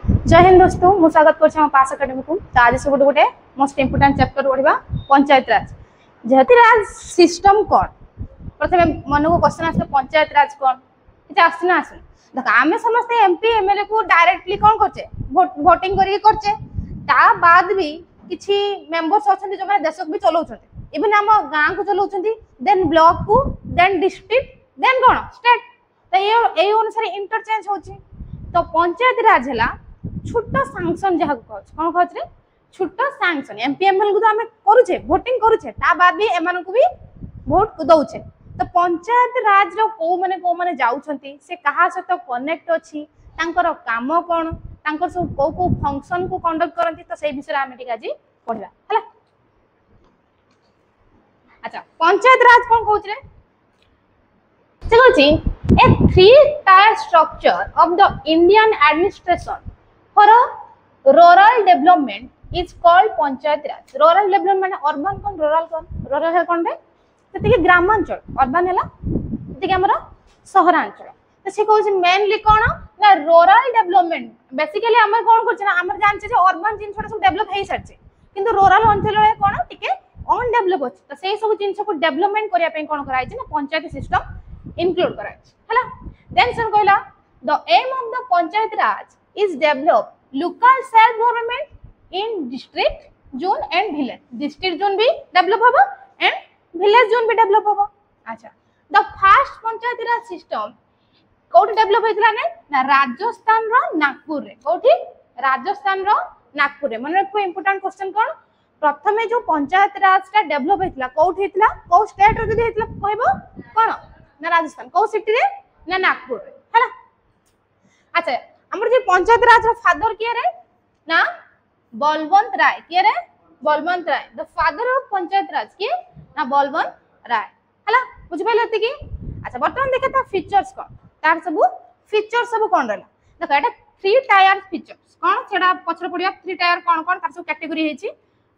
जय हिंद दोस्तों मु स्वागत कर पास एकेडमी को। तो आज सब गोटे मोस्ट इंपोर्टेंट चैप्टर पढ़ा पंचायत राज। जेहती राज सिस्टम कौन प्रथम मन को क्वेश्चन आस पंचायत राज कौन ये आसना आस देख आम समस्ते एमपी एमएलए को डायरेक्टली कौन करचे वोटिंग करके ता बाद भी किछि मेंबर्स अच्छा जो मैंने देश को भी चलाउछन्ते इवन आम गाँ को चलाउछन्ती देन ब्लॉक को देन डिस्ट्रिक्ट देन कौन स्टेट। तो ये अनुसार इंटरचेंज होची। तो पंचायत राज है छोट सांसन जहाँ कौन कहते छोट सांसन एमपी एमएल को तो आम करुचे वोटिंग करुचे ता बाद भी एमान को भी भोट दौचे। तो पंचायत राज रो को माने जाउछन्ती से कहा सहित कनेक्ट अछि तांकर काम कौन तांकर सब को फंक्शन को कंडक्ट करंती। तो सही विषय आम टिक आज पढ़ा है। अच्छा पंचायत राज कौन कहउछले से कहछि a three-tier structure of the Indian administration for a rural development is called panchayat Raj. rural development माने urban कौन rural है कौन रे जति के ग्रामांचल urban हैला जति के हमर सहरांचल। तो से कहछि मेनली कौन ना rural development बेसिकली हमर कौन करछ ना हमर जानछ जे urban जिन छोटा सब डेवलप हेई सरछ किंतु rural अंचल रे कौन टिके अन डेवलप अछि। तो सेही सब जिन को डेवलपमेंट करिया पे कौन कराइ छै ना पंचायत सिस्टम include कराइ छै हैला। देन सन कहला the aim of the panchayat raj is develop local self government in district zone and village। district zone भी develop होबो and village zone भी develop होबो। अच्छा the first panchayat raj system कोठी डेवलप होइतला ना राजस्थान रो नागपुर रे कोठी राजस्थान रो नागपुर रे। मन रखो इंपोर्टेंट क्वेश्चन कोन प्रथमे जो पंचायत राज ता डेवलप होइतला कोठी हेतला को स्टेट रो जदी हेतला कहबो कोन ना राजस्थान को सिटी रे ना नागपुर रे हैला। अच्छा हमर जे पंचायत राज रो फादर के रे ना बलवंत राय के रे बलवंत राय द फादर ऑफ पंचायत राज के ना बलवंत राय हैला बुझ पाइले त की। अच्छा वर्तमान देखे ता फीचर्स कोन तार सब फीचर्स सब कोन रहला देखो एटा थ्री टायर फीचर्स कोन सेडा पछर पडिया थ्री टायर कोन कोन तार सब कैटेगरी हेची।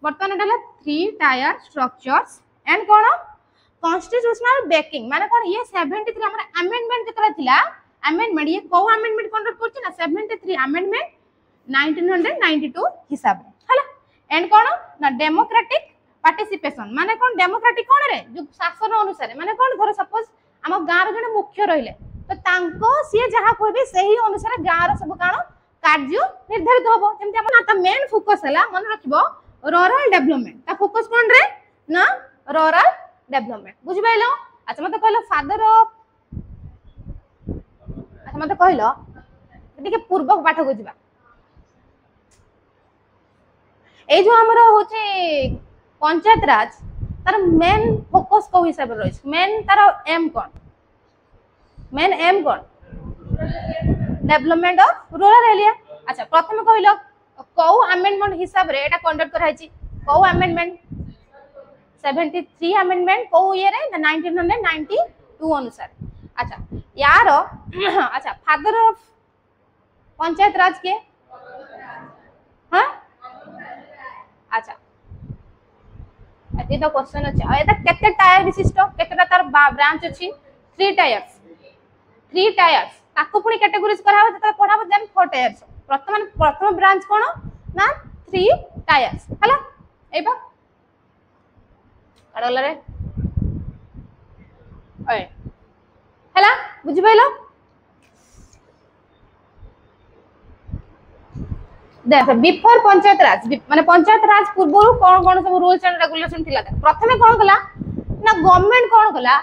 वर्तमान एटा three tier structures and cone constitutional banking माने कोन ये 73 हमर अमेंडमेंट जेतरा थिला अमेंडमेंट ये को अमेंडमेंट कंडक्ट करछि ना 73 अमेंडमेंट 1992 हिसाब रे हला। एंड कोन ना डेमोक्रेटिक पार्टिसिपेशन माने कोन डेमोक्रेटिक कोन रे जो शासन अनुसार माने कोन धर सपोज हम गां रो जने मुख्य रहिले तो तांको सिए जहा कहबे सही अनुसार गां रो सब कानो कार्य निर्धारित होबो। जेमति हम ना त मेन फोकस हला मन रखिबो रूरल डेवलपमेंट ता फोकस कोन रे ना रूरल डेवलपमेंट बुझ पाइलो। अच्छा मते कहलो फादर ऑफ अच्छा मते कहलो ठीक पूर्व पाठ को जिबा ए जो हमरो होचे पंचायत राज तार मेन फोकस को हिसाब रे मेन तार एम कोन मेन एम कोन डेवलपमेंट ऑफ रूरल एरिया। अच्छा प्रथम कहलो को अमेंडमेंट हिसाब रे एटा कंडक्ट कराई छी को अमेंडमेंट 73 अमेंडमेंट को ये रे 1992 अनुसार। अच्छा यार अच्छा फादर ऑफ पंचायत राज के हां अच्छा एते तो क्वेश्चन अछि एता केते टायर विशिष्ट केतेटा तार ब्रांच अछि थ्री टायर्स ताको पुनी कैटेगरीज कराबो जता पढाबो देन फोर टायर्स। प्रथम ब्रांच कोन ना थ्री टायर्स हला एबा अडला रे ओए हला बुझि पाइलो देख बिफोर पंचायत राज माने पंचायत राज पूर्व कोन कोन सब रूल्स एंड रेगुलेशन थिला प्रथमे कोन कला ना गवर्नमेंट कोन कला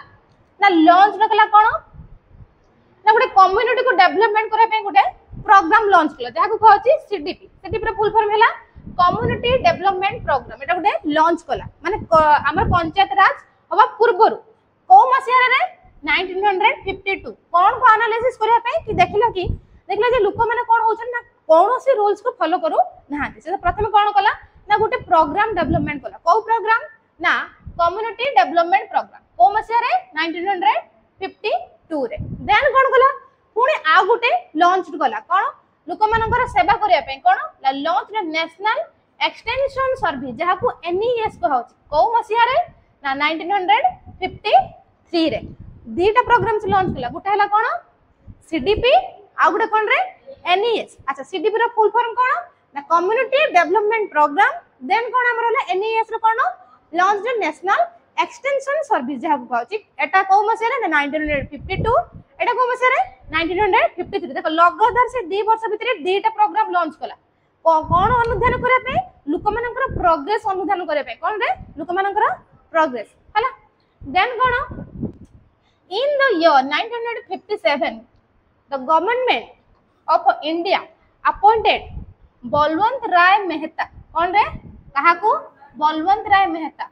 ना लॉन्च रखला कोन ना गोटे कम्युनिटी को डेवलपमेंट करे पे गोटे प्रोग्राम लॉन्च कला जहा को कहछि सीडीपी रे फुल फॉर्म हैला कम्युनिटी डेवलपमेंट प्रोग्राम एटा गोटे लॉन्च कला माने हमर पंचायत राज हवा पूर्वरु को मसिया रे 1952 कोन को एनालिसिस करिया पे कि देखला जे लोक माने कोन होछन ना कोनोसी रूल्स को फॉलो करू नाहाती से प्रथम कोन कला ना गोटे प्रोग्राम डेवलपमेंट कला को प्रोग्राम ना कम्युनिटी डेवलपमेंट प्रोग्राम को मसिया रे 1952 रे। देन कोन कला पुणी आ गोटे लॉन्च कला कोन लोक मानकर सेवा करिया पे कोन लॉन्च नेशनल एक्सटेंशन सर्विस जहा को एनईएस को होछि को मसिया रे ना 1953 रे। दीटा प्रोग्राम्स लॉन्च कला गोटे हला कोन सीडीपी आ गोटे कोन रे NES अच्छा CDP रो फुल फॉर्म कोन ना कम्युनिटी डेवलपमेंट प्रोग्राम देन कोन हमर होला NES रो कोन launch the national extension service जहा कहउची एटा को मसे रे 1952 एटा को मसे रे 1953 देखो लगातार से 2 वर्ष भीतर दीटा प्रोग्राम लॉन्च कला कोन अनुधान करे पे लोक मानकर प्रोग्रेस अनुधान करे पे कोन रे लोक मानकर प्रोग्रेस हला देन कोन in the year 1957 the government of India appointed Balwant Rai Mehta कौन रे कहा को बलवंत राय मेहता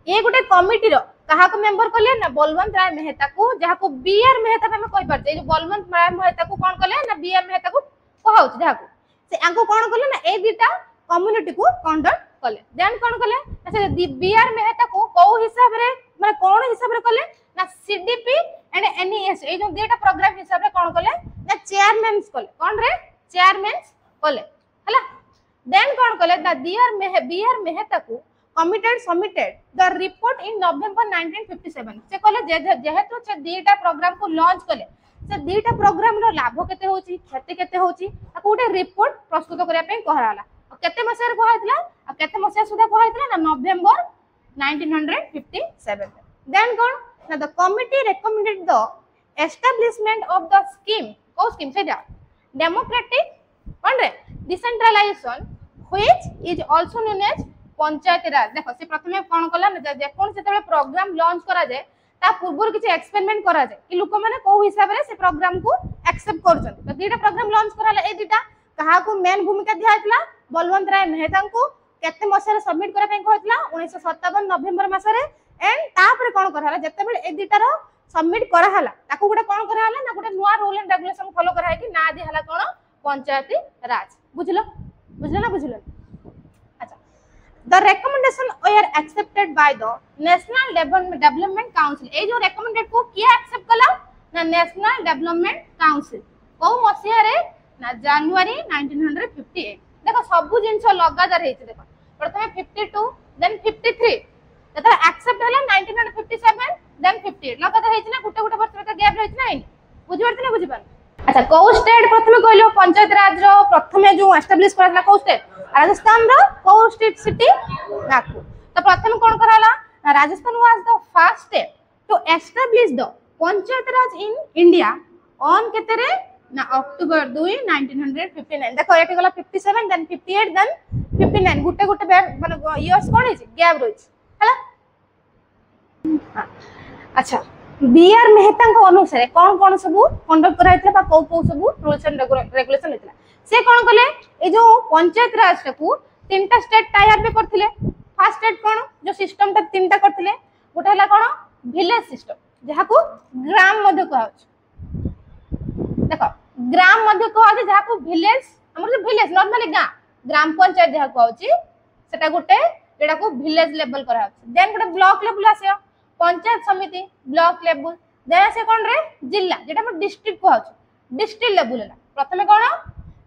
ये गोटे कमिटी रो कहा को मेंबर कले ना बलवंत राय मेहता को जहा को बीआर मेहता पे हम कहि परते जो बलवंत राय मेहता को कौन कले ना बीआर मेहता को कहउछ जहा को से आंको कौन कले ना ए दीटा कम्युनिटी को कंडक्ट कले देन कौन कले अच्छा बीआर मेहता को हिसाब रे माने कौन हिसाब रे कले ना सीडीपी एंड एनईएस ए जो दीटा प्रोग्राम हिसाब रे कौन कले ना चेयरमैन्स कले कौन रे चेयरमैन्स कले हला देन कौन कले द बीआर मेहता को committed submitted the report in November 1957 से कले जेहेतु से दीटा प्रोग्राम को लॉन्च कले से दीटा प्रोग्राम रो लाभ केते होची क्षति केते होची आ कोटे रिपोर्ट प्रस्तुत करिया पे कहराला केते मसेर कहैतला आ केते मसेर सुधा कहैतला ना नवंबर 1957 then कोन ना the committee recommended the establishment of the scheme को scheme से जा democratic कोन रे decentralization which is also known as panchayat राज देखो से प्रथमे कोन कला जे कोन सेते प्रोग्राम लॉन्च करा जाय ता पूर्व किछि एक्सपेरिमेंट करा जाय कि लोक माने को हिसाब रे से प्रोग्राम को एक्सेप्ट करछन तो दीटा प्रोग्राम लॉन्च कराला ए दीटा कहा को मेन भूमिका दियाइतला बलवंत राय मेहता को केते मसरे सबमिट करा पे कहतला 1957 नवंबर मासरे एंड तापर कोन कराला जते बेले ए दीटा रो सबमिट करा हला ताको गुटे कोन करा हला ना गुटे नुवा रूल एंड रेगुलेशन फॉलो करा है कि ना दि हला कोन पंचायती राज बुझलो बुझलो ना बुझलो The recommendation were accepted by the National Development Council. ए जो recommended को किया accept कला ना National Development Council. को मसिया रे ना जनवरी 1958. देखो सब जिंस लगातार हेछि देखो प्रथमे 52 देन 53 तथा accept हला 1957 देन 58 लगातार हेछि ना गुटे गुटे वर्ष गैप रहिछि ना आइन बुझि परते ना बुझि पान अच्छा को स्टेट प्रथमे कहलो पंचायत राज रो प्रथमे जो एस्टैब्लिश करला को स्टेट राजस्थान रो को स्टेट सिटी नागपुर तो प्रथम कोन कराला Rajasthan was the first state to establish the panchayat raj in India on केते रे ना अक्टूबर 2 1959 देखो एटी गला 57 देन 58 देन 59 गुटे गुटे माने इयर्स कोन है गैप रहिछ हला अच्छा बीआर मेहता को अनुसार कौन कौन सब कंडक्ट कराइतला बा को सब रूल्स एंड रेगुलेशन हेतला से कौन कले ए जो पंचायत राज को तीनटा स्टेट टायर पे करथिले फर्स्ट स्टेट कौन जो सिस्टम ता तीनटा करथिले गोटे हला कौन विलेज सिस्टम जहा को ग्राम मध्य कहछ देखो ग्राम मध्य कहछ जहा को विलेज हमर जो विलेज नॉर्मली ग्राम पंचायत जहा कहछ सेटा गोटे जेडा को विलेज लेवल करा देन गोटे ब्लॉक लेवल आसे पंचायत समिति ब्लॉक लेवल देन से कोन रे जिल्ला जेटा हम डिस्ट्रिक्ट कहछ डिस्ट्रिक्ट लेवल हला प्रथमे कोन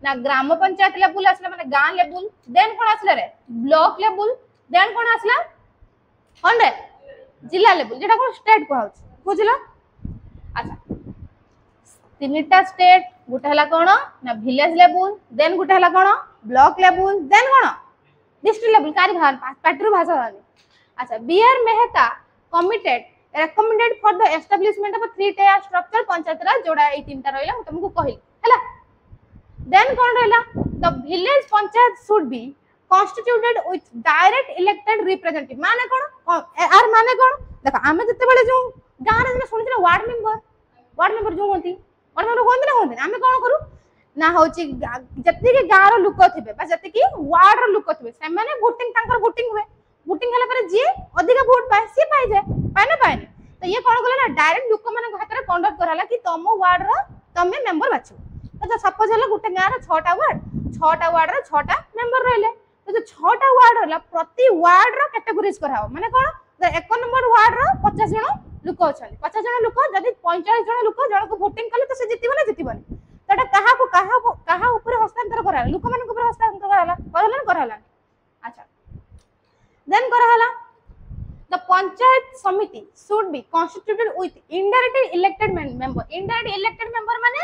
ना ग्राम पंचायत लेवल आसला माने गां लेवल देन कोन आसला रे ब्लॉक लेवल देन कोन आसला कोन रे जिल्ला लेवल जेटा कोन स्टेट कहछ बुझलो अच्छा तीनटा स्टेट गुटे हला कोन ना विलेज लेवल देन गुटे हला कोन ब्लॉक लेवल देन कोन डिस्ट्रिक्ट लेवल कारी पाटरू भाषा वाली अच्छा BR Mehta committed recommended for the establishment of a three tier structure panchayat raj जोड़ा ए तीनटा रहला तुमको कहली हैला देन कोन रहला the village panchayat should be constituted with direct elected representative माने कोन आर माने कोन देखो आमे जते बेले जो गां रे सुनिथिले वार्ड मेंबर जो होंती वार्ड मेंबर होंती ना होंती आमे कोन करू ना होची जत्ते के गां रो लोक थिबे बा जत्ते की वार्ड रो लोक थिबे से माने वोटिंग तांकर वोटिंग हुए वोटिंग हला पर जे अधिक वोट पाए से पाए जाए पाए ना पाए तो ये कोन गले ना डायरेक्ट लोक माने हाथ रे कंडक्ट कराला कि तम वार्ड रो तमे मेंबर बाछो तो सपोज हला गुटे गां रे 6टा वार्ड रे 6टा मेंबर रहले तो जो 6टा वार्ड हला प्रति वार्ड रो कैटेगरीज कराओ माने कोन 1 नंबर वार्ड रो 50 जण लोक अछन 50 जण लोक जदी 45 जण लोक जण को वोटिंग कले तो से जितिबो ना जितिबोनी तो एटा कहा ऊपर हस्तांतर कराला लोक मान ऊपर हस्तांतर कराला अच्छा then कराला the panchayat samiti should be constituted with indirectly elected member indirect elected member माने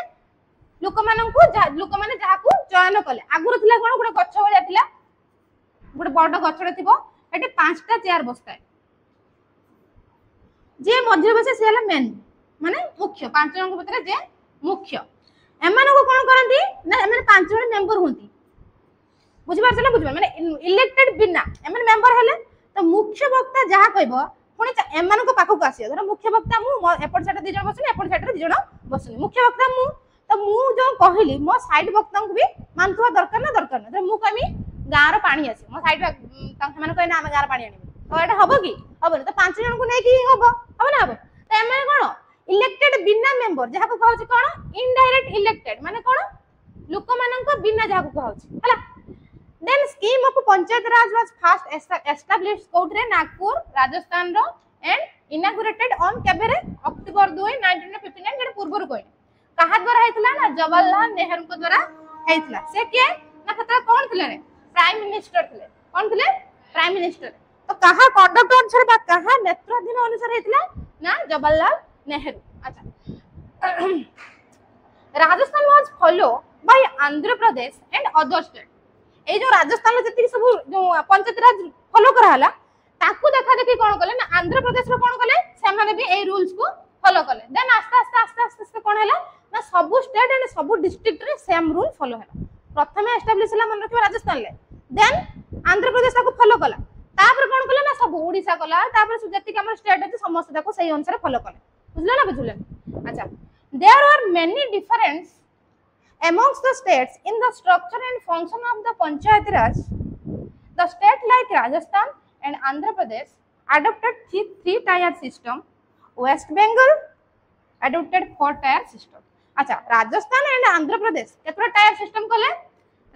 लोक माने जहाकू चयन कले आगुर थिला कोन गोटे गछ भलिया थिला गोटे बड़ गछटे थिबो एटे पांचटा चेयर बसताय जे मध्य बसे से हला मेन माने मुख्य पांच जन भीतर जे मुख्य एमानो को कोन करंती ना एमे पांच जन मेंबर होंती बुझि पारछ ना बुझि माने इलेक्टेड बिना एमे मेंबर हेले तो मुख्य वक्ता जहा कहबो पुणी एमान को पाखक आसी धर मुख्य वक्ता मु एपट साइड दि जन बसनी एपट साइड रे दि जन बसनी मुख्य वक्ता मु तो मु जो कहली मो साइड वक्ता को भी मानथुवा दरकार ना मु कमी गार पानी आसी मो साइड माने कहना हम गार पानी आनी तो एटा हबो कि हबो तो पांच जन को नै कि हबो हबो ना हबो तो एमे कोन इलेक्टेड बिना मेंबर जहा को कहउची कोन इनडायरेक्ट इलेक्टेड माने कोन लोक मानन को बिना जहा को कहउची हला then scheme of panchayat raj was first established कोठरे नागपुर राजस्थान रो and inaugurated on केबेरे अक्टोबर 2 1959 जेड पूर्व कोइ कहा द्वारा हेतला ना जवाहरलाल नेहरू को द्वारा हेतला से के ना खतरा कोन थिले रे प्राइम मिनिस्टर थिले कोन थिले प्राइम मिनिस्टर तो कहा कंडक्ट अनुसार बा कहा नेतृत्व अनुसार हेतला ना जवाहरलाल नेहरू अच्छा Rajasthan was followed by andhra pradesh and other states ए जो राजस्थान में जति सब जो पंचायत राज फॉलो करा हला ताकू देखा देखि कोन कले ना आंध्र प्रदेश रो कोन कले से माने भी ए रूल्स को फॉलो कले देन आस्ते कोन हला ना सब स्टेट एंड सब डिस्ट्रिक्ट रे सेम रूल फॉलो हला प्रथमे एस्टैब्लिश हला मन रखिबा राजस्थान ले देन आंध्र प्रदेश ताकू फॉलो कला तापर कोन कले ना सब ओडिसा कला तापर जति हमर स्टेट अछि समस्त ताकू सही अनुसार फॉलो कले बुझला ना बुझले अच्छा there are many difference amongst the states in the structure and function of the panchayat raj the state like rajasthan and andhra pradesh adopted three tier system west bengal adopted four tier system acha rajasthan and andhra pradesh केतरा tier system कले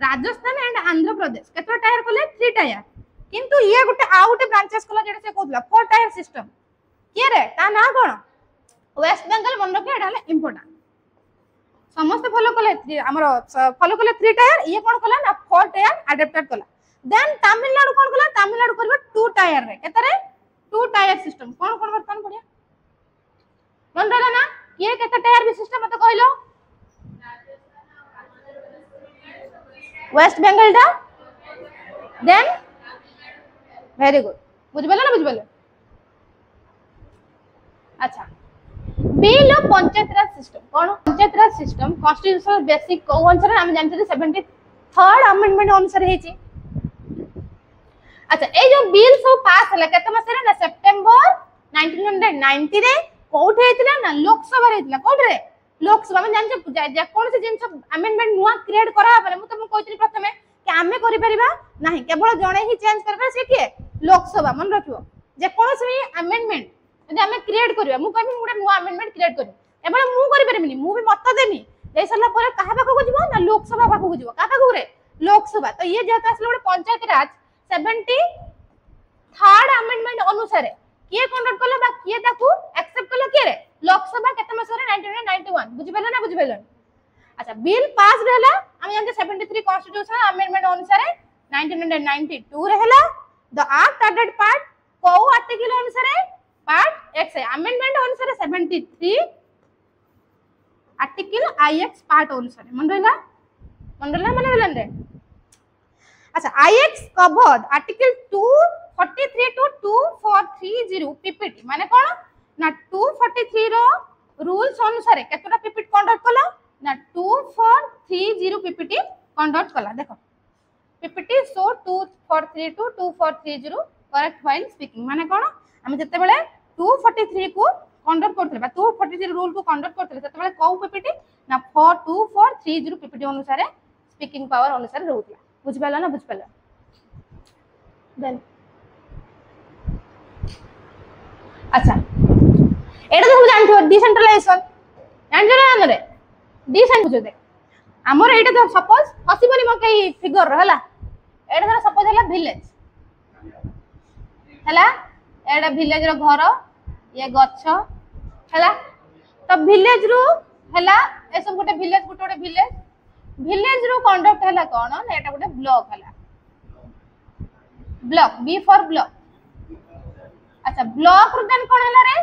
rajasthan and andhra pradesh केतरा tier कले three tier किंतु ये गुटे आ गुटे branches कला जेडे से कहतला four tier system के रे ता ना कोन west bengal मन रखे एडा इंपोर्टेंट समस्त फॉलो कले हमर फॉलो कले 3 टायर ये कोन कला ना 4 टायर अडॉप्टेड कला देन तमिलनाडु कोन कला तमिलनाडु करबा 2 टायर रे केतरे 2 टायर सिस्टम कोन कोन वर्तन पड़िया मन रहला ना ये केते टायर भी सिस्टम मत कहलो वेस्ट बंगाल दा देन वेरी गुड बुझबले ना बुझबले अच्छा bill of panchayat raj system cone panchayat raj system constitutional basic को अनुसार हम जानते 73rd अमेंडमेंट अनुसार हेची अच्छा ए जो बिल सब पास हला केते मास रे ना सितंबर 1990 रे कोठ हेतला ना लोकसभा रे हेतला कोठ रे लोकसभा में जानते जे कोन से जिन सब अमेंडमेंट नुवा क्रिएट करा परे मु तुम कहतरी प्रथमे कि आमे करि परिबा नाही केवल जणे ही चेंज करबा से के लोकसभा मन रखियो जे कोन से अमेंडमेंट यदि हमें क्रिएट करिया मु कहबी गुडे नुवा अमेंडमेंट क्रिएट करी एबे मु करि परबिनी मु भी मत देनी दे सरला परे कहा पाखो जिवो ना लोकसभा पाखो जिवो का पाखो रे लोकसभा तो ये जेत आसले गुडे पंचायत राज 73rd अमेंडमेंट अनुसार किए कंडक्ट कला बा किए ताकू एक्सेप्ट कला के रे लोकसभा केते मास रे 1991 बुझि पेलो ना बुझि पेलो अच्छा बिल पास रहला हम जानते 73 कॉन्स्टिट्यूशनल अमेंडमेंट अनुसार 1992 रहला द एक्ट एडेड पार्ट को आर्टिकल अनुसार पार्ट एक्स अमेंडमेंट अनुसार 73 आर्टिकल आईएक्स पार्ट अनुसार मन रहला मन रहला रे अच्छा आईएक्स कवर्ड आर्टिकल 243 टू 2430 पीपीटी माने कोन ना 243 रो रूल्स अनुसार केतरा पीपीटी कंडक्ट कला ना 2430 पीपीटी कंडक्ट कला देखो PPT so 243 to 2430 correct while speaking माने कोन हम जते बेले 243 को कंडक्ट करथले बा 243 रूल को कंडक्ट करथले तते बेले को पीपीटी ना 2430 पीपीटी अनुसार स्पीकिंग पावर अनुसार रहउतला बुझ पाला ना बुझ पाला देन अच्छा एटा तो जानथो डिसेंट्रलाइजेशन जानजो ना रे डिसेंट बुझो दे हमर एटा तो सपोज हसिबनी म कई फिगर रहला एटा तो सपोज हला विलेज हला एटा विलेज रो घर ये गच्छ हला तो विलेज रो हला ए सब गोटे विलेज रो कंडक्ट हला कोन ना एटा गोटे ब्लॉक हला ब्लॉक बी फॉर ब्लॉक अच्छा ब्लॉक रो देन कोन हला रे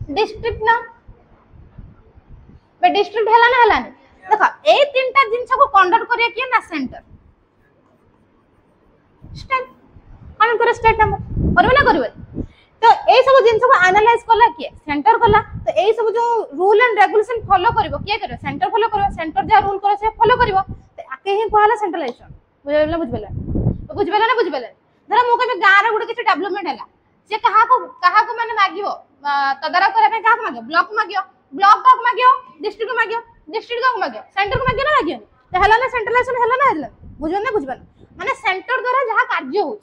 डिस्ट्रिक्ट ना बे डिस्ट्रिक्ट हैला ना हैला देखो ए तीनटा जिंस को कंडक्ट करिया किए ना सेंटर स्टेट कौन करे स्टेट हम करबे ना करबे तो ए सब जिंस को एनालाइज करला किए सेंटर करला तो ए सब जो रूल एंड रेगुलेशन फॉलो करबो किए करे सेंटर फॉलो करबो सेंटर जा रूल करे से फॉलो करबो तो आके ही कहला सेंट्रलाइजेशन बुझबेला ना बुझबेला धर मो कबे गां रे गुटे किछ डेवलपमेंट हैला से कहा को माने मागियो तदारक करे पे कहा को मागियो ब्लॉक को मागियो डिस्ट्रिक्ट को मागियो सेंटर को मागियो ना मागियो तो हैला ना सेंट्रलाइजेशन हैला ना हैला बुझो ना बुझबन माने सेंटर द्वारा जहा कार्य हो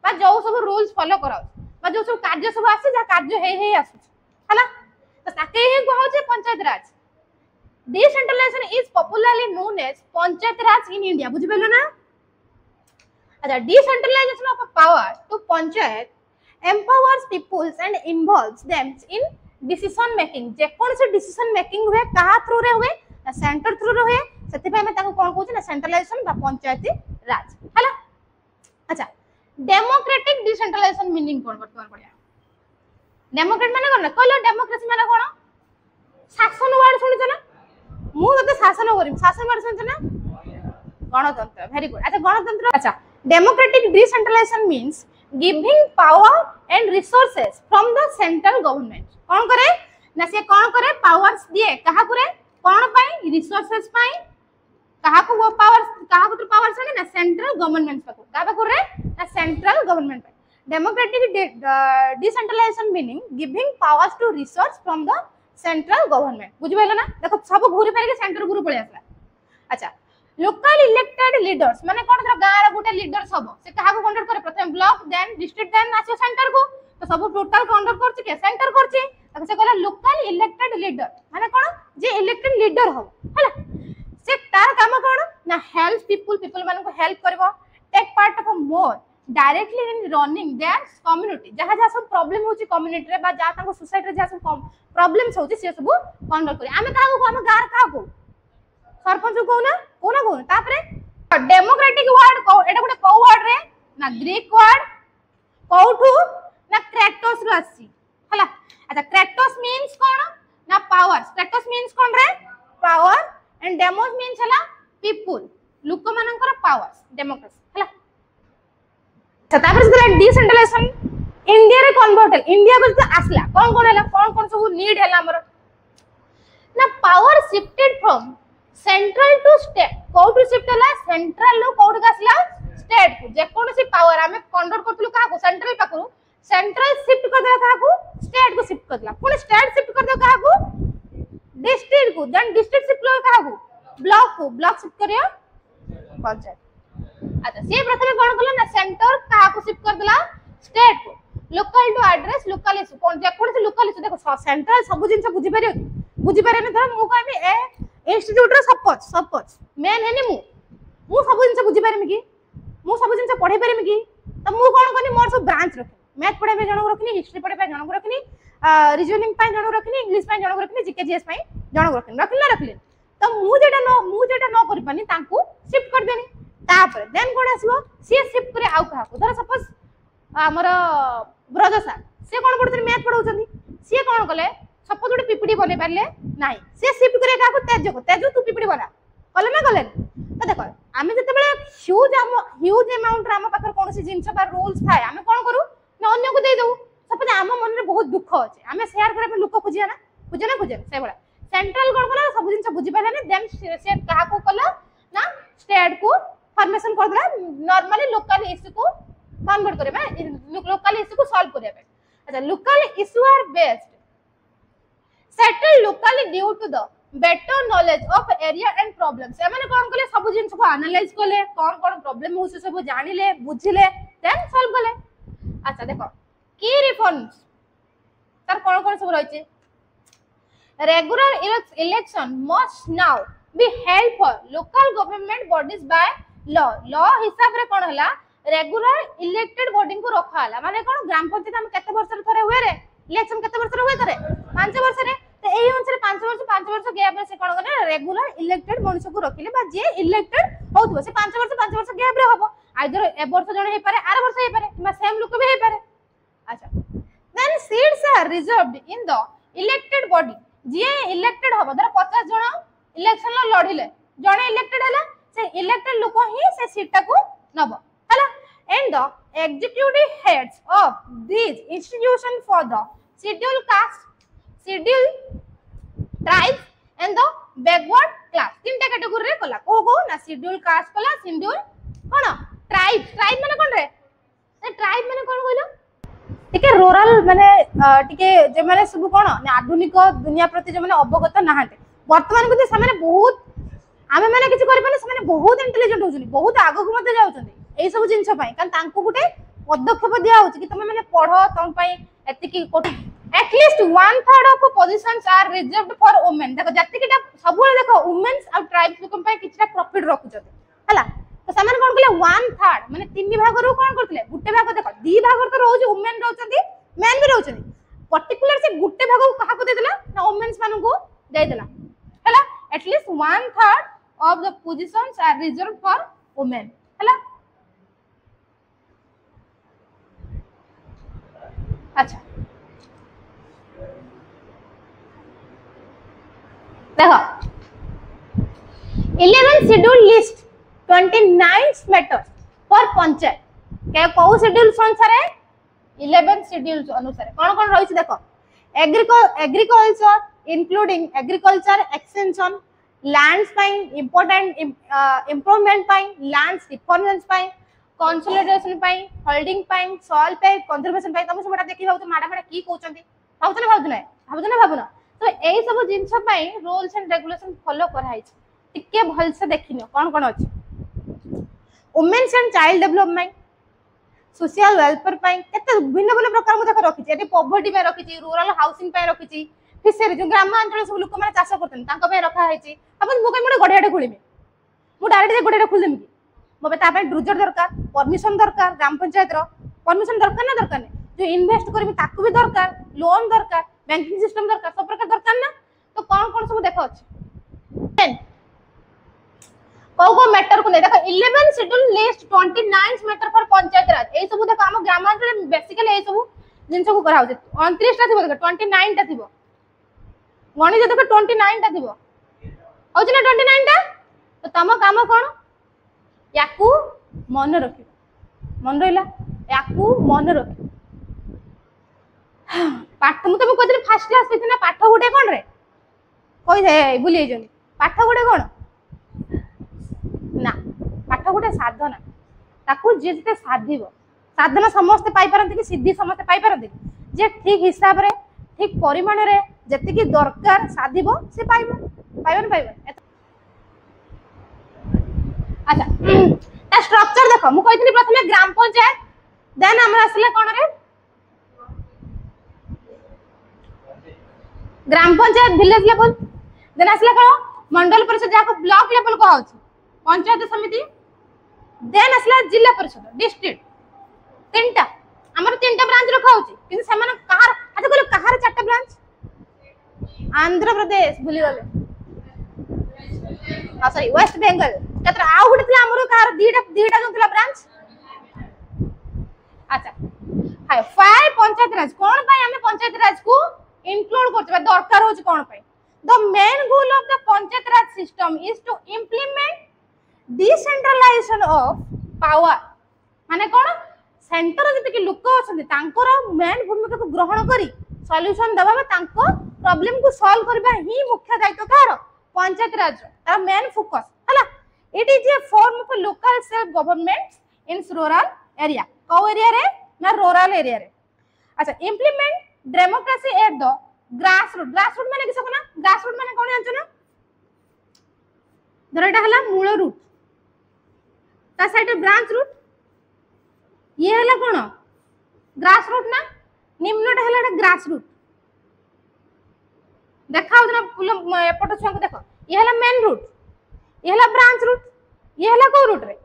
बा जो सब रूल्स फॉलो कराउ बा जो सब कार्य सब आसी जा कार्य हे आसु हैला तो ताके ही कहौ जे panchayat raj decentralization is popularly known as panchayat raj in India बुझबेलो ना अच्छा decentralization of power to panchayat empowers peoples and involves them in decision making जे कौन से decision making हुए कहा थ्रू रे हुए ना सेंटर थ्रू रे हुए सेति पे मैं ताको कोन कहू ना सेंट्रलाइजेशन बा पंचायती राज हला अच्छा डेमोक्रेटिक डिसेंट्रलाइजेशन मीनिंग कोन करतवार पड़िया डेमोक्रेट माने कोन कहलो डेमोक्रेसी माने कोन शासन वर्ड सुनिछ ना मु तते शासन करिम शासन वर्ड सुनिछ ना गणतंत्र वेरी गुड अच्छा गणतंत्र अच्छा democratic decentralization means giving power and resources from the central government कौन करे ना से कौन करे पावर्स दिए कहा करे कौन पाई रिसोर्सेस पाई कहा को वो पावर्स है ना सेंट्रल गवर्नमेंट पाको कहा करे ना सेंट्रल गवर्नमेंट पाई democratic decentralization meaning giving powers to resource from the central government बुझबेला ना देखो सब घूरी पारे के सेंटर गुरु पळे आसला अच्छा लोकल इलेक्टेड लीडर्स माने कोन तर गां रा गुटे लीडर सब से कहा को कंडक्ट करे प्रथम ब्लॉक देन डिस्ट्रिक्ट देन आछो सेंटर को तो सब टोटल कंडक्ट करछि के सेंटर करछि तक से कहला लोकल इलेक्टेड लीडर माने कोन जे इलेक्टेड लीडर हो हला से तार काम कोन ना हेल्प पीपल माने को हेल्प करबो take part of more directly in running their community जहा जहा सब प्रॉब्लम होछि कम्युनिटी रे बा जा ताको सोसाइटी रे जा सब प्रॉब्लम्स होछि से सब कंडक्ट करी आमे कहा को हम गार कहा को सरपंच को ना तापरे डेमोक्रेटिक वर्ड को एटा गुटे को वर्ड रे ना ग्रीक वर्ड कोठू ना क्रेटोस रो आसी हला अच्छा क्रेटोस मींस कोन ना पावर क्रेटोस मींस कोन रे पावर एंड डेमोस मींस हला पीपल लोक मानकर पावर्स डेमोक्रेसी हला अच्छा तापर से डिसेंट्रलाइजेशन इंडिया रे कन्वर्ट इंडिया को आसला कौन सब नीड हला हमर ना power shifted from central to state कोठू शिफ्ट हला सेंट्रल लो कोठ गासला स्टेट को जे कोन सी पावर हमें कंट्रोल करथलु का को सेंट्रल पाकरू सेंट्रल शिफ्ट कर देला का को स्टेट को शिफ्ट कर देला पुनी स्टेट शिफ्ट कर दे का को डिस्ट्रिक्ट को देन डिस्ट्रिक्ट शिफ्ट कर का को ब्लॉक शिफ्ट करियो पंचायत अच्छा से प्रथम कोन करला ना सेंटर का को शिफ्ट कर देला स्टेट को local to address local issue कोन जे कोन से लोकल इशू देखो सेंट्रल सब जिंस बुझी पारे में धर मु कहबी ए इंस्टीट्यूट रो सपोज मेन हेनी मु सब जिंस बुझी पारे कि मु सब जिंस पढ़े पारे कि त मु कोन करनी मोर सब ब्रांच रखनी मैथ पढ़े पे जण रखनी हिस्ट्री पढ़े पे जण रखनी रीजनिंग पे जण रखनी इंग्लिश पे जण रखनी जीके जीएस पे जण रखनी त मु जेटा न करि पानी तांको शिफ्ट कर देनी तापर देन कोन आसीबो सी शिफ्ट करे आउ कहा धर सपोज हमर ब्रदर सर से कोन पढथि मैथ पढौछंदी सी कोन कले सपोज गोटे पीपीटी बने पारले नाही से शिफ्ट करे का को तेज तू पीपीटी बना कले ना कले तो देखो आमे जते बेले ह्यूज अमाउंट रा हम पाखर कोन सी जिंस बा रूल्स थाए आमे कोन करू ना अन्य को दे दउ सपोज आम मन रे बहुत दुख अछि आमे शेयर करे पे लोक खोजिया ना खोजे से बडा सेंट्रल कोन कला सब जिंस बुझी पाले ना देन से कहा को कला ना स्टेट को फॉर्मेशन कर देला नॉर्मली लोकल इशू को कन्वर्ट करे बा लोकल इशू को सॉल्व करे बा अच्छा local issue are based settled locally due to the better knowledge of area and problems एमाने कोन कले सब जिंस को एनालाइज कले कोन प्रॉब्लम हो से सब जानिले बुझिले देन सॉल्व कले अच्छा देखो की रिफॉर्म्स सर कोन सब रहिचे regular election must now be held for local government bodies by law हिसाब रे कोन हला रेगुलर इलेक्टेड बॉडी को रखा हला माने कोन ग्राम पंचायत हम केते वर्ष रे थरे हुए रे इलेक्शन केते वर्ष रे हुए थरे 5 वर्ष रे तो एही अनुसार 5 वर्ष गैप रे से कोन करे रेगुलर इलेक्टेड मनुष्य को रखिले बा जे इलेक्टेड होतबो से 5 वर्ष गैप रे हबो आइदर ए वर्ष जण हे पारे आर वर्ष हे पारे किबा सेम लोक भी हे पारे अच्छा then seats are reserved in the elected body जी इलेक्टेड हम धर 50 जन इलेक्शन लड़िले जड़े इलेक्टेड है से इलेक्टेड लोक ही से सीटा को नब है and the executive heads of this institution for the schedule caste schedule tribes and the backward class तीन कैटेगरी रे कला को ना शेड्यूल कास्ट कला शेड्यूल कोन ट्राइब ट्राइब माने कोन रे से ट्राइब माने कोन कहलो टिके रूरल माने टिके जे माने सब कोन आधुनिक दुनिया प्रति जे माने अवगत नाहते वर्तमान को से बहुत आमे माने किछ करि पाने से बहुत इंटेलिजेंट होछनी बहुत आगो को मते जाउछनी एई सब जिंस पई कारण तांको गुटे पदक्षेप दिया होछ कि तुम माने पढो तुम पई एति की at least 1/3 of positions are reserved for women देखो जति किटा सब देखो वुमेन्स और ट्राइब्स लोक पई किछटा प्रॉफिट रखु छथि हला तो समान कोन कहले 1/3 माने 3 भाग रो कोन करथले गुटे भाग देखो 2 भाग तो रहउछ वुमेन रहउछथि मेन भी रहउछथि पर्टिकुलर से गुटे भाग को काहा को देदेला ना वुमेन्स मानु को दे देला हला at least 1/3 of the positions are reserved for women हला अच्छा देखो 11 schedule list 29 matters for panchayat के को शेड्यूल अनुसार 11 शेड्यूल अनुसार कौन रही देखो agriculture including agriculture extension lands पाई इंपोर्टेंट इंप्रूवमेंट पाई लैंड्स रिफॉर्मेंट्स पाई कंसोलिडेशन पाई होल्डिंग पाई सॉइल पाई कंजर्वेशन पाई तुम सबटा देखि भाउ माडा माडा की कहउचंती भाउचना भाबुना तो एई सब जिंस पाई रूल्स एंड रेगुलेशन फॉलो कराई टिके भल से देखिनो कोन अछि women's and child development social welfare पाई केते भिन्न भिन्न प्रकार मु देख रखिछि एटी पॉवर्टी पे रखिछि रूरल हाउसिंग पे रखिछि फिशरी जो ग्रामांचल सब लोक माने चाष करतन तांको पे रखा हैछि अपन मु कहि गड़ियाडे खोलिमे मु डायरेक्ट गड़ियाडे खोल देमि मोबे ता पे ड्रूजर दरकार परमिशन दरकार ग्राम पंचायत रो परमिशन दरकार ना दरकार नै जो इन्वेस्ट करबी ताकू भी दरकार लोन दरकार बैंकिंग सिस्टम दरकार सब प्रकार दरकार ना तो कौन सब देखो अछि को मैटर को देखो 11 schedule list 29 matter for panchayat raj ए सब देखो हम ग्रामांचल बेसिकली ए सब जिंस को करा होचे 29 टा थिबो देखो 29 टा थिबो गणित देखो 29 टा थिबो होछ ना 29 टा तो तम काम कोन याकू मन रखिबो मन रहिला याकू मन रखिबो पाठ मु तुम कहते फास्ट क्लास ना पाठ गोटे कौन रे कही दे भूली जाइए पाठ गोटे कौन ना पाठ गोटे साधना ताकू जे जिते साधिब साधना समस्ते पाई पारंती कि सिद्धि समस्ते पाई पारंती जे ठीक हिसाब रे ठीक परिमाण रे जति कि दरकार साधिब से पाइबो पाइबो पाइबो अच्छा ता स्ट्रक्चर देखो मु कहितनी प्रथमे ग्राम पंचायत देन हमरा असले कोन रे ग्राम पंचायत विलेज लेवल देन असला कोन मंडल परिषद जाको ब्लॉक लेवल को होछ पंचायत समिति देन असला जिला परिषद डिस्ट्रिक्ट तीनटा हमर तीनटा ब्रांच रखा होची किंतु समान कहार अच्छा कहलो कहार चारटा ब्रांच आंध्र प्रदेश भूली गले हां सॉरी वेस्ट बंगाल कतरा आ गुटे थला हमरो कहार दीटा जो थला ब्रांच अच्छा हाय फाइव पंचायत राज कोन भाई हमें पंचायत राज को इंक्लूड करते दरकार हो कोन पाई the main goal of the panchayat raj system is to implement decentralization of power माने कोन सेंटर जते कि लोक अछन तांकर मेन भूमिका को ग्रहण करी सॉल्यूशन दबा में तांको प्रॉब्लम को सॉल्व करबा ही मुख्य दायित्व कार पंचायत राज ता मेन फोकस हला it is a form of local self government in rural area को एरिया रे ना रूरल एरिया रे अच्छा implement democracy at the grass root माने किस कोना ग्रास रूट माने कोन जानछ ना धरटा हला मूल रूट ता साइड ब्रांच रूट ये हला कोन ग्रास रूट ना निम्नटा हला ग्रास रूट देखाउ ना फुल एपट छंग देखो ये हला मेन रूट ये हला ब्रांच रूट ये हला को रूट रे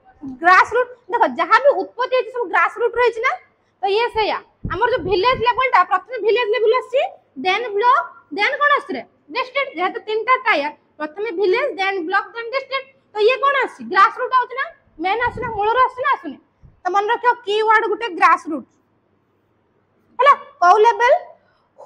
ग्रास रूट देखो जहां भी उत्पत्ति है सब ग्रास रूट रही ना तो ये सेया हमर जो विलेज लेवल ता प्रथम विलेज लेवल आसी देन ब्लॉक देन कोन आसी रे डिस्ट्रिक्ट जेते तीनटा टायर प्रथम village then block then district तो ये कोन आसी ग्रास रूट आउत ना मेन आसी ना मूल रो आसी ना आसुनी तो मन रखियो कीवर्ड गुटे ग्रास रूट हला को level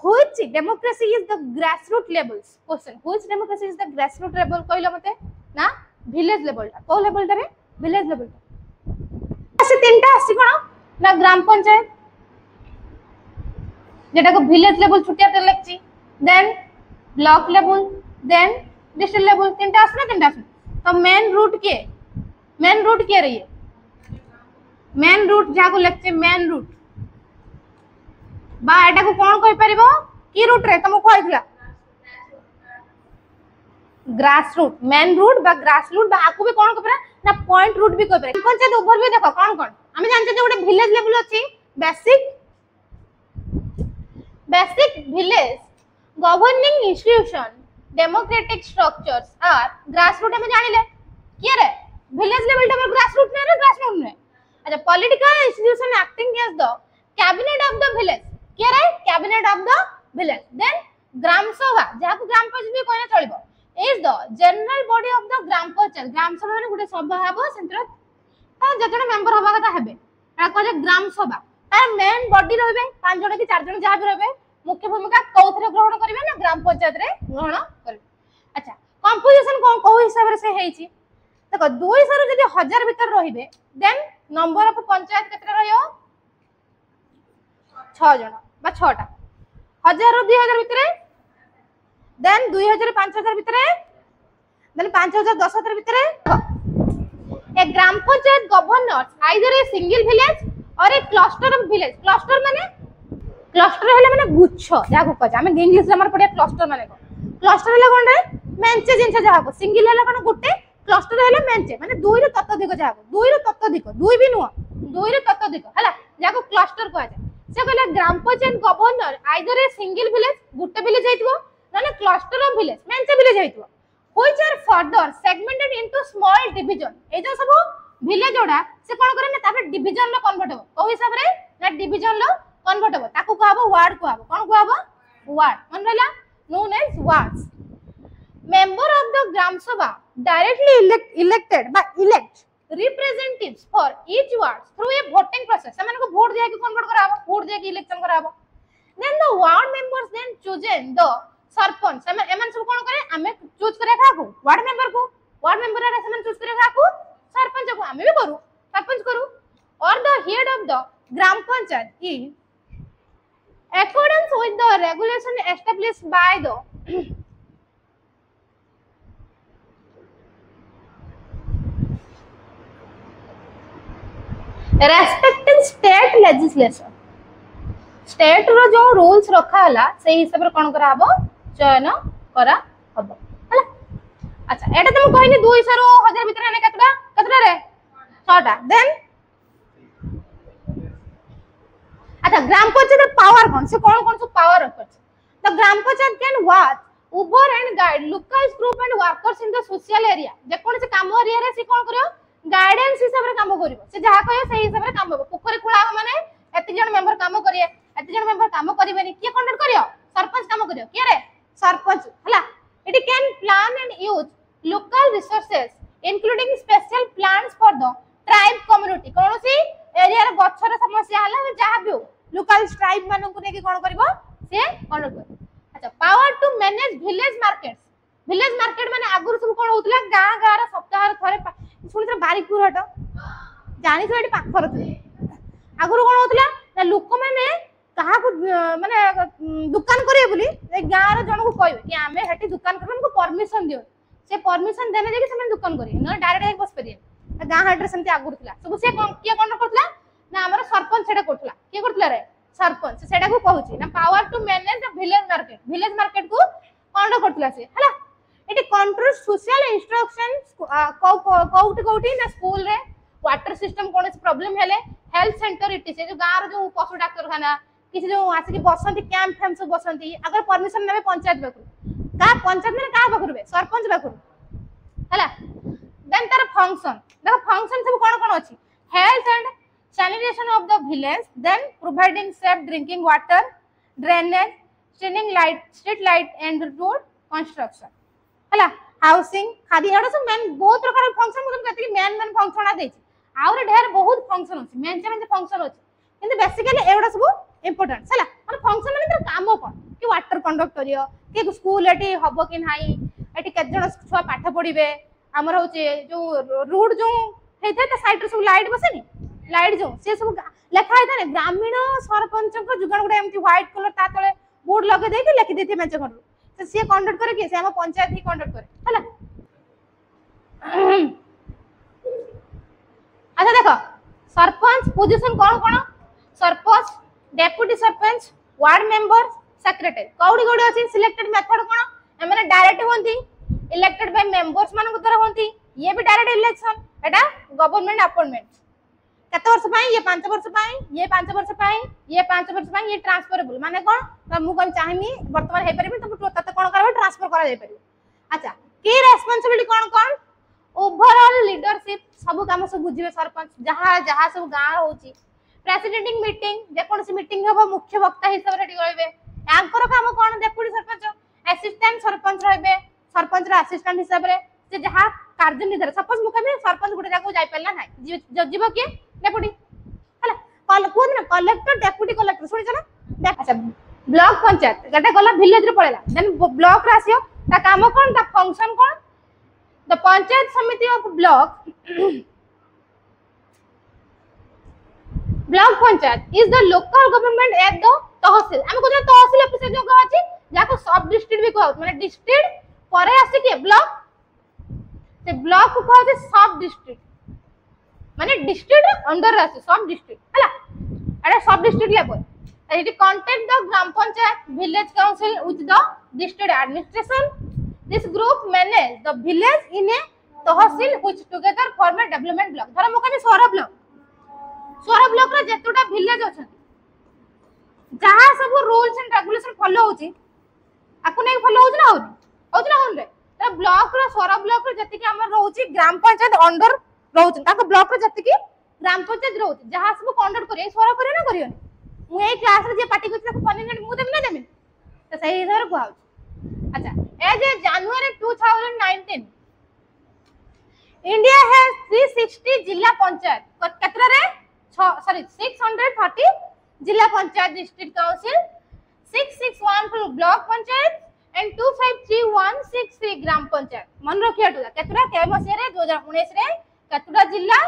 which democracy is the grassroots levels question which democracy is the grassroots level कहलो मते ना village level टा को level टा रे village level टा से तीनटा आसी कोन ना ग्राम पंचायत जेटा को village level छुटिया ते लेखची then block level then district level तीनटा आसी ना तीनटा आसी तो मेन रूट के रही है मेन रूट जा को लेखची मेन रूट बा एटा को कोन कहि परिबो की रूट रे तुम कहइथिला ग्रास रूट मेन रूट बा ग्रास रूट बा आकु भी कोन कहपरा ना पॉइंट रूट भी कहपरा पंचायत ओवरव्यू देखो कोन कोन हमें जानते जे गोटे विलेज लेवल अछि basic village governing institution democratic structures are grass root हमें जानिले किए रे विलेज लेवल टा ग्रास रूट ने अच्छा political institution acting as the cabinet of the village क्या रे cabinet of the village then gram sabha जाको ग्राम पंचायत भी कहना चलिबो is the general body of the gram panchayat gram sabha माने गुटे सभा हबो सेंटर ता जजण मेंबर हबा कथा हेबे एटा कहे ग्राम सभा तार मेन बॉडी रहबे 5 जण की 4 जण जहा भी रहबे मुख्य भूमिका कौथरे ग्रहण करिवे ना ग्राम पंचायत रे ग्रहण करिवे अच्छा कंपोजिशन को हिसाब रे से हेची देखो 200 जदी 1000 भीतर रहिबे देन नंबर ऑफ पंचायत केतरा रहयो 6 जण बा 6टा 1000 रो 2000 भितरे देन 2000 5000 भितरे देन 5000 10000 भितरे a gram panchayat governors either a single village or a cluster of village cluster हेले माने गुच्छ जा को कजा हम इंग्लिश में हमर पढिया क्लस्टर माने क्लस्टर हेले कोन रे मेंचे जिंस जा को सिंगल हेले कोन गुटे क्लस्टर हेले मेंचे माने दुई रो तत्वधिक जा को दुई रो तत्वधिक दुई भी नुवा दुई रो तत्वधिक हला जा को क्लस्टर को जाय से कहला gram panchayat governor either a single village गुटे विलेज जाइतबो ना क्लस्टर ऑफ विलेज मेंचे विलेज जाइतबो which are further segmented into small division ए जो सब विलेज ओडा से कोन करे ना तापर डिवीजन लो कन्वर्ट हो को हिसाब रे ना डिवीजन लो कन्वर्ट हो ताकू कहबो वार्ड कहबो कोन कहबो वार्ड मन रहला known as wards member of the gram sabha directly elected बा elect representatives for each ward through a voting process से माने को वोट दिया कि कन्वर्ट कराबो वोट दिया कि इलेक्शन कराबो then the ward members then chosen the sarpanch एमन सब कोन करे हमें चूज करे काकू वार्ड मेंबर रे से चूज करे काकू सरपंच को हमें भी करू सरपंच करू और the head of the gram panchayat in accordance with the regulation established by the respecting state legislation state रो जो रूल्स रखा हला से हिसाब रे कोन करा हबो चयन करा हबो हला अच्छा एटा तुम कहनी 200 रो 1000 भीतर ने केतरा रे 6टा देन अच्छा ग्राम पंचायत पावर कोन से कोन पावर रखछ the gram panchayat can watch over and guide local group and workers in the social area जे कोन से काम एरिया रे से कोन करियो गाइडेंस हिसाब रे काम करिवो से जहा कहियो से हिसाब रे काम होबो पोखरी खुला माने एति जण मेंबर काम करिए एति जण मेंबर काम करिवेनी के कंडक्ट करियो सरपंच काम करियो के रे सरपंच हला it can plan and use local resources including special plans for the tribe community कोनोसी एरिया रे गछर समस्या हला जहा भी लोकल ट्राइब मानन को नेकी कोन करिवो से कंडक्ट कर अच्छा power to manage village market माने आगुर सब कोन होतला गां रा सप्ताह थरे सुनित्र बारिकपुर हट जानि तो एटी पाखर थे आगुर कोन होतला ना लोक माने कहा को माने दुकान करिए बोली ए गां रा जण को कहबे कि आमे हेटी दुकान करबे हमको परमिशन दियो से परमिशन देने जे कि से दुकान करिए न डायरेक्ट बस परिए गां हट रे संति आगुर थिला सब से के कोन करथला ना हमर सरपंच सेटा करथला के करथला रे सरपंच सेटा को कहूची ना power to manage the village market को कोन करथला से हला इट कंट्रोल सोशल इंस्ट्रक्शंस कोउटी ना स्कूल रे वाटर सिस्टम कोन प्रॉब्लम हेले हेल्थ सेंटर इट से जो गां रो जो पशु डाक्टर खाना किसी जो आसी की बसंती कैंप फैम सब बसंती अगर परमिशन नेबे पंचायत बाकू का पंचायत में का बाकू रे सरपंच बाकू हला देन तार फंक्शन देखो फंक्शन सब कोन कोन अछि health and sanitation of the village then providing safe drinking water drainage street light and road construction हला हाउसिंग खादी एडो सब मेन बहुत प्रकार फंक्शन मतलब कति मेन फंक्शन आ देछि आउर ढेर बहुत फंक्शन अछि मेन फंक्शन अछि किंतु बेसिकली एडो सब इंपोर्टेंट हला मन फंक्शन माने तर काम कोन कि वाटर कंडक्ट करियो कि स्कूल एटी हबो कि नाही एटी के जण छुआ पाठ पढिबे हमर होचे जो रोड जो हेथे त साइड रे सब लाइट बसेनी लाइट जो से सब लेखा हेता ने ग्रामीण सरपंच को जुगाड़ गुडा एमती व्हाइट कलर ता तळे बोर्ड लगे दे के लिखि देथे मेंच कर से से कंडक्ट करे के से हम पंचायत ही कंडक्ट करे हला अच्छा देखो सरपंच पोजीशन कौन कौन sarpanch deputy sarpanch ward member secretary कौड़ी कौड़ी अछि सिलेक्टेड मेथड कौन एमने डायरेक्ट होंती इलेक्टेड बाय मेंबर्स मान को द्वारा होंती ये भी डायरेक्ट इलेक्शन एटा गवर्नमेंट अपॉइंटमेंट कते वर्ष पाई ये 5 वर्ष पाई ये 5 वर्ष पाई ये 5 वर्ष पाई ये ट्रांसफरेबल माने कोन त मु कोन चाहमी वर्तमान हे परिबी त तते कोन करबे ट्रांसफर करा जाय परिबी अच्छा की रेस्पोंसिबिलिटी कोन कोन ओवरऑल लीडरशिप सब काम सब बुझिबे सरपंच जहां जहां सब गांव होची प्रेसिडेंटिंग मीटिंग जे कोन सी मीटिंग होबो मुख्य वक्ता हिसाब रे रहबे एंकर काम कोन डेप्यूटी सरपंच असिस्टेंट सरपंच रहबे सरपंच रा असिस्टेंट हिसाब रे से जहां कार्य निर्धारण सपोज मु कभी सरपंच गुटे जाको जाय पेला नाही जीव के डेप्यूटी हला कल कोन ना कलेक्टर डेप्यूटी कलेक्टर सुनि छना अच्छा ब्लॉक पंचायत गटा गला विलेज रे पळेला देन ब्लॉक रे आसियो ता काम कोन ता function cone the panchayat samiti of block block panchayat is the local government at the tehsil हम को तहसील ऑफिस जो का अछि जाको सब डिस्ट्रिक्ट भी कहत माने डिस्ट्रिक्ट परे आसी के ब्लॉक से ब्लॉक को कहते सब डिस्ट्रिक्ट माने डिस्ट्रिक्ट अंडर आसी सब डिस्ट्रिक्ट हला एटा सब district level it contact the gram panchayat village council with the district administration this group manage the village in A tehsil which together form A development block धर मो कभी 16 ब्लॉक रे जेतुटा विलेज अछन जहां सब रूल्स एंड रेगुलेशन फॉलो होची आकु नै follow होची ना होन रे त ब्लॉक रे 16 ब्लॉक रे जति के हमर रहउची ग्राम पंचायत अंडर रहउची ताको ब्लॉक रे जति के ग्राम पंचायत रहउची जहां सब कंडक्ट करिए 16 करियो ना करियो मु ए क्लास रे जे पार्टी करछ ताको पनिशमेंट मु देम ना देम त सही हिसाब रे कहउ अच्छा as a January 2019 India has 360 zila panchayat केतरा रे 630 zila panchayat district council 661 block panchayat and 253163 gram panchayat मन रखिया टुला केतरा के मसे रे 2019 रे केतरा जिला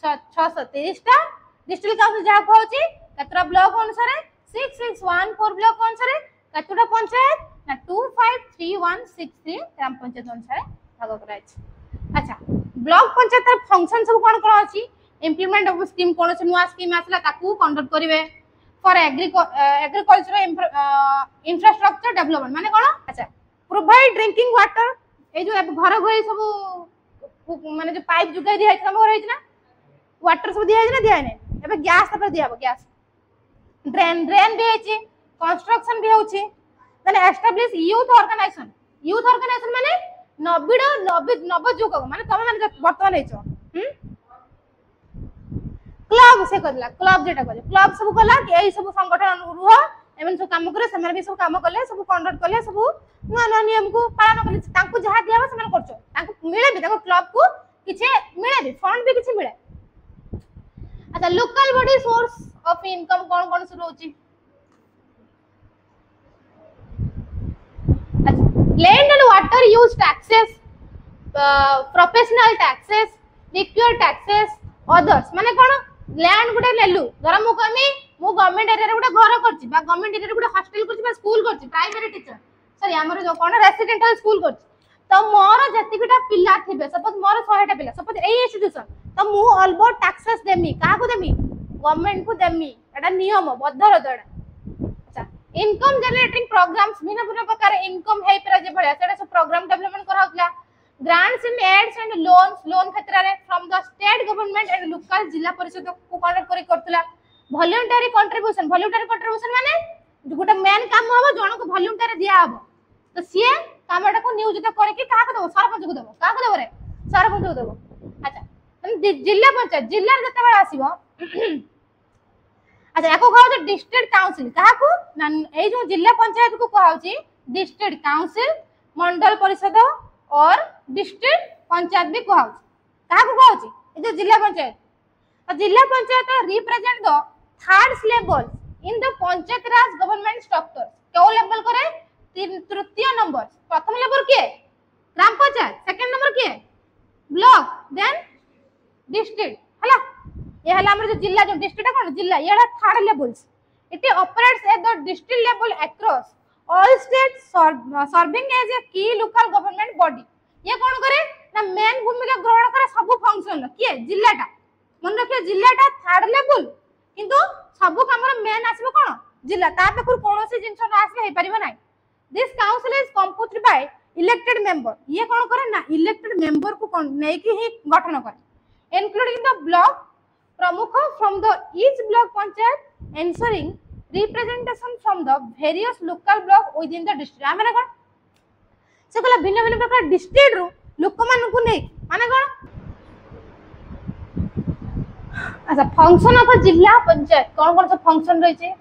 630 टा डिस्ट्रिक्ट काउंसिल जहा कहउची केतरा ब्लॉक अनुसार 6614 ब्लॉक अनुसार केतरा पंचायत ना 253163 ग्राम पंचायत अनुसार भाग कराय अच्छा ब्लॉक पंचायत फंक्शन सब कोन कोन अछि इम्प्लीमेंट ऑफ स्कीम कोन से नुआ स्कीम आसला ताकू कंडक्ट करिवे फॉर एग्रीकल्चर इंफ्रास्ट्रक्चर डेवलपमेंट माने कोन अच्छा प्रोवाइड ड्रिंकिंग वाटर ए जो घर घर सब माने जो पाइप जुगाई दिया हम घर है ना वाटर सब दिया है ना दिया है एबे गैस पर दिया गैस ड्रेन भी है कंस्ट्रक्शन भी होची माने एस्टैब्लिश यूथ ऑर्गेनाइजेशन माने नव जुग माने तमे माने वर्तमान हेचो क्लब से करला क्लब जेटा कहले क्लब सब कला कि एई सब संगठन रुह एमन सब काम करे सेमन भी सब काम करले सब कंडक्ट करले सब नुआ नियम को पालन करले तांको जहा दियाबा सेमन करछो तांको मिले भी तांको क्लब को किछे मिले भी फंड भी किछे मिले अच्छा local body source of income कोन कोन से रहउची land and water use taxes professional taxes liquid taxes others माने कोन लैंड गुटे लेलु धर मु कमी मु गवर्नमेंट एरिया रे गुटे घर करछि बा गवर्नमेंट एरिया रे गुटे हॉस्टल करछि बा स्कूल करछि प्राइमरी टीचर सॉरी हमर जो कोन रेसिडेंटल स्कूल करछि तो मोर जतिकटा पिला थिबे सपोज मोर 100 टा पिला सपोज ए इंस्टीट्यूशन तो मु ऑलबोट टैक्सेस देमी का को देमी गवर्नमेंट को देमी एटा नियम बद्धर दडा अच्छा इनकम जनरेटिंग प्रोग्राम्स भिन्न प्रकार इनकम हे पर जे भले सेटा सब प्रोग्राम डेवलपमेंट कराउतला grants and aids and loan क्षेत्र रे from the state government and local जिला परिषद को कंडक्ट करी करतला वॉलंटरी कंट्रीब्यूशन माने गोटे मेन काम हबो जण को वॉलंटरी दिया हबो तो सिए कामटा को नियोजित करे कि का को देबो सरपंच को देबो का को देबो रे सरपंच को देबो अच्छा जिला पंचायत जिला जते बेला आसीबो अच्छा एको कहौ डिस्ट्रिक्ट काउंसिल का को ए जो जिला पंचायत को कहौची डिस्ट्रिक्ट काउंसिल मंडल परिषद और डिस्ट्रिक्ट पंचायत भी कहौ का को कहौची ए जो जिला panchayat represent the third level in the panchayat Raj government structure क्यों लेवल करे तृतीय नंबर प्रथम लेवल के ग्राम पंचायत सेकंड नंबर के ब्लॉक देन डिस्ट्रिक्ट हला ये हला हमर जो जिला जो डिस्ट्रिक्ट कोन जिला ये third levels it operates at the district level across all state serving as a key local government body ये कोन करे ना मेन भूमिका ग्रहण करे सब फंक्शन किए जिल्लाटा मन रखिए जिल्लाटा थर्ड लेवल किंतु सब कामर मेन आसीबो कोन जिल्ला ता पेकुर कोनोसी जिंस आसले हे परिबो नै this council is composed bye elected member ये कोन करे ना इलेक्टेड मेंबर को नै कि ही गठन करे इंक्लूडिंग द ब्लॉक प्रमुख from the each block panchayat answering representation from the various local block with in the district आमे कोन से कला भिन्न भिन्न प्रकार डिस्ट्रिक्ट रो लोक मान को नै माने कोन अच्छा फंक्शन ऑफ जिला पंचायत कौन सब फंक्शन रही है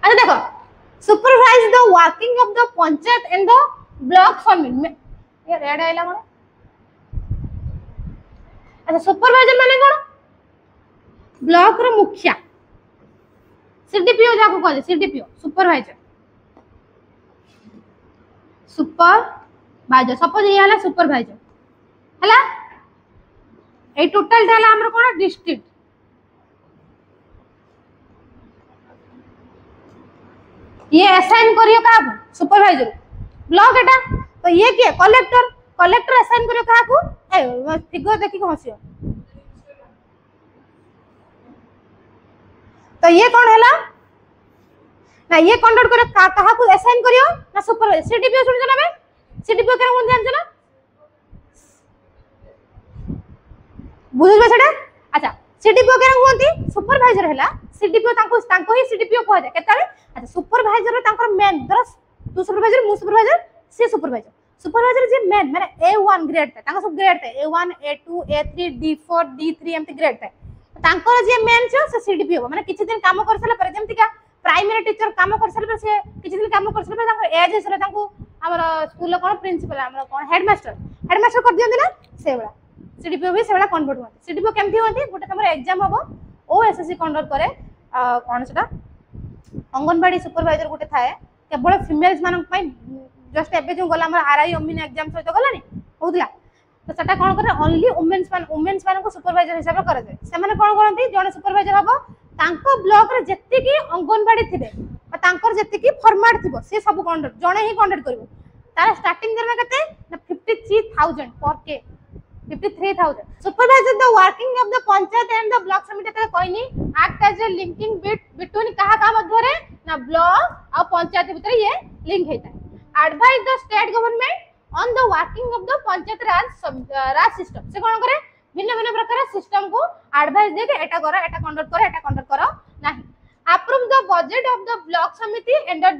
अच्छा देखो supervise the working of the panchayat and the block समिति ये रेड आइला कोन अच्छा सुपरवाइजर माने कोन ब्लॉक रो मुखिया सीडीपीओ जाको कहले सीडीपीओ सुपरवाइजर सपोज ये हला सुपरवाइजर हला ए टोटल ढाला हमर कोन डिस्ट्रिक्ट ये असाइन करियो का सुपरवाइजर ब्लॉक एटा तो ये के कलेक्टर कलेक्टर असाइन करियो का को ए फिगर देखि को हसियो तो ये कौन हैला ना ये कंडक्ट करे कहा को असाइन करियो ना सुपरवाइजर सीडीपीओ सुन जना बे सीडीपीओ केन कोन जान जना बुझबे सेटा अच्छा सीडीपीओ केन होंती सुपरवाइजर हैला सीडीपीओ तांको ही सीडीपीओ कह जाय केताले अच्छा सुपरवाइजर तांकर मेन दरस तू सुपरवाइजर मु सुपरवाइजर से सुपरवाइजर सुपरवाइजर जे मेन माने A1 ग्रेड था तांको सब ग्रेड था A1 A2 A3 D4 D3 एमती ग्रेड था तांकर जे मेन छ से सीडीपीओ माने किछि दिन काम कर सला पर जेमति का प्राइमरी टीचर काम कर सला पर से किछि दिन काम कर सला पर तांकर एज हेसला तांको हमर स्कूल कोन प्रिंसिपल हमर कोन हेडमास्टर कर दियंती ना सेवला सीडीपीओ भी सेवला कन्वर्ट होती सीडीपीओ केमथि होती गोटे तमर एग्जाम हबो ओएसएससी कंडक्ट करे कोन सेटा अंगनवाड़ी सुपरवाइजर गोटे थाए केवल फीमेल्स मानन पई जस्ट एबे जो गला हमर आरआई ओमिन एग्जाम सहित गलानी होतला तो सेटा कोन करे ओनली वुमेन्स मान को सुपरवाइजर हिसाब रे करे से माने कोन करंती जने सुपरवाइजर हबो तांको ब्लॉक रे जत्ते की अंगनवाड़ी थिबे तांकर जत्ते की फॉर्मेट थिबो से सब कंडक्ट जने ही कंडक्ट करबो तार स्टार्टिंग दरमा कते ना 53000 पर के 53,000 supervisor the working of the panchayat and the block committee का कोई नहीं act as a linking bit between कहा का मध्य रे ना block और पंचायत भीतर ये लिंक होता है advise the state government on the working of the panchayat raj system से कौन करे भिन्न भिन्न प्रकार सिस्टम को एडवाइस दे के एटा कंडक्ट करो नहीं approve the budget of the block committee and the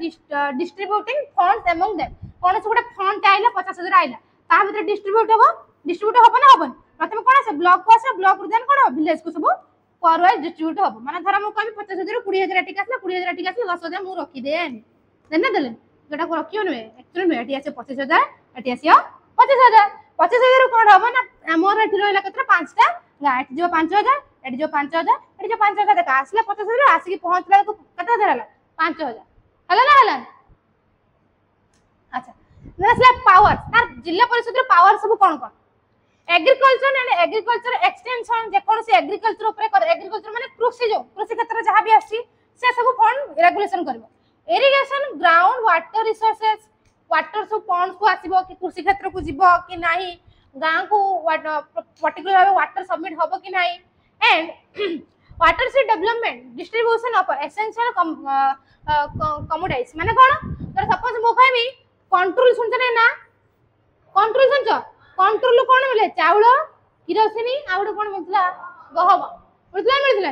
distributing funds among them कौन से गोटे फंड आइला 50,000 आइला ता भीतर डिस्ट्रीब्यूट होबो ना होबन प्रथम कोन से ब्लॉक को से ब्लॉक रुदेन कोन विलेज को सब पर वाइज डिस्ट्रीब्यूट होबो माने धरा मु कभी 50,000 20,000 टिका आसला 20,000 टिका आसला 10,000 मु रखी देन देना देले जेटा को रखियो न एक्चुअली में एटी आसे 25,000 एटी आसियो 25,000 कोन होबो ना हमर एठी रहला कतरा पांचटा गाट जो 5,000 एटी जो 5,000 एटी जो 5,000 देखा आसला 50,000 आसी की पहुंचला को कता धरला 5,000 हला अच्छा नसला पावर तार जिला परिषद रे पावर सब कोन एग्रीकल्चर एंड एग्रीकल्चर एक्सटेंशन जे कोन से एग्रीकल्चर ऊपर कर एग्रीकल्चर माने कृषि क्षेत्र जहां भी आसी से सब फंड रेगुलेशन करबो irrigation ground water resources water सब पॉन्ड्स को आसीबो कि कृषि क्षेत्र को जीवो कि नाही गां को पर्टिकुलर वाटर सबमिट होबो कि नाही एंड वाटर से development distribution of essential commodities माने कोन तर सपोज मो कहबी कंट्रोल सुनछने ना कंट्रोल सुनछ कंट्रोल कोन मिले चावल किरोसिनी आउड कोन मिलला गहम मिलला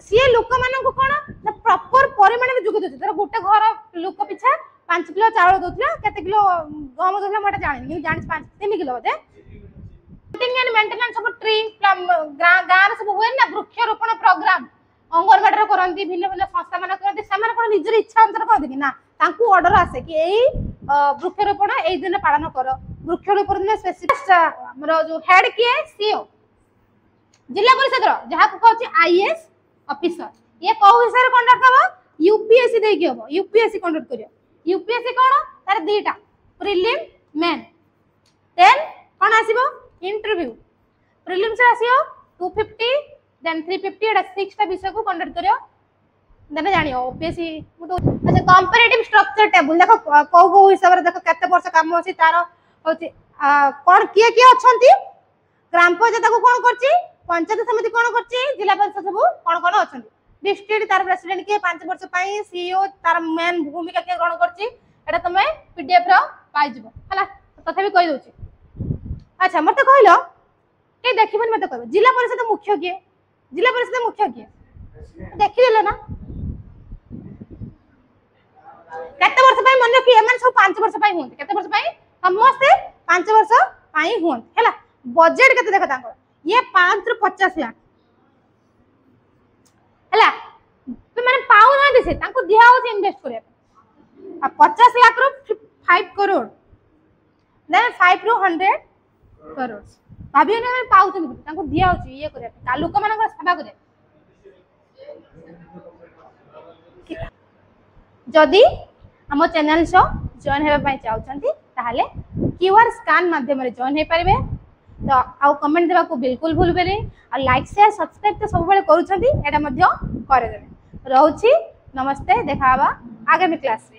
सी लोक मान को कोन ना प्रॉपर परिमाण में जुग दे तर गोटे घर लोक पिछा 5 किलो चावल दोतला केते किलो गहम दोतला मटा जानि नहीं जानि 3 किलो होते एंड मेंटेनेंस ऑफ ट्री गार सब होय ना वृक्षारोपण प्रोग्राम अंगनवाड़ी करंती भिन्न भिन्न संस्था मान करंती समान कोन निजर इच्छा अंतर कर दे ना तांकू ऑर्डर आसे कि एई वृक्षारोपण एई दिन पालन करो वृक्षारोपण दिन स्पेसिफिक हमर जो हेड किए सीओ जिला परिषद रो जहा को कहछि आईएएस ऑफिसर ये कौ हिसाब से कंडक्ट हबो यूपीएससी देकी हबो यूपीएससी कंडक्ट करियो यूपीएससी कोन तार दीटा प्रीलिम मेन देन कोन आसीबो इंटरव्यू प्रीलिम से आसीयो 250 देन 350 एटा 6 टा विषय को कंडक्ट करियो देन जानियो ओपीएससी अच्छा कंपैरेटिव स्ट्रक्चर टेबल देखो कौ कौ हिसाब रे देखो केते वर्ष काम होसी तार होची कोन किए अछंती ग्राम पंचायत को कोन करची पंचायत समिति कोन करची जिला परिषद सब कोन कोन अछंती डिस्ट्रिक्ट तार प्रेसिडेंट के 5 वर्ष पई सीईओ तार मेन भूमिका के ग्रहण करची एटा तमे पीडीएफ रो पाइ जिवो हला तथापि कहि दोची अच्छा मते कहलो के देखिबन मते कहबो जिला परिषद मुख्य के जिला परिषद मुख्य के देखि देलो ना केते वर्ष पई मन रखी एमन सब 5 वर्ष पई होंते केते वर्ष पई समस्त 5 वर्ष पई होंते हला बजेट केते देखो तांको ये 5 रु 50 लाख हला तो माने पाउ ना दिसे तांको दिया हो इन्वेस्ट करे आ 50 लाख रु 5 करोड़ देन 5 रु 100 करोड़ भाबियो ना पाउ तांको दिया हो ये करे का लोक मानकर सेवा करे जदि हम चैनल सो जॉइन हेबा पई चाहउछंती ताहाले क्यूआर स्कैन माध्यम रे जॉइन हे परिबे तो आउ कमेंट देबा को बिल्कुल भूल बेले और लाइक शेयर सब्सक्राइब तो सब बेले करूछंती एटा मध्य करे देबे रहउछि नमस्ते देखाबा आगामी क्लास रे।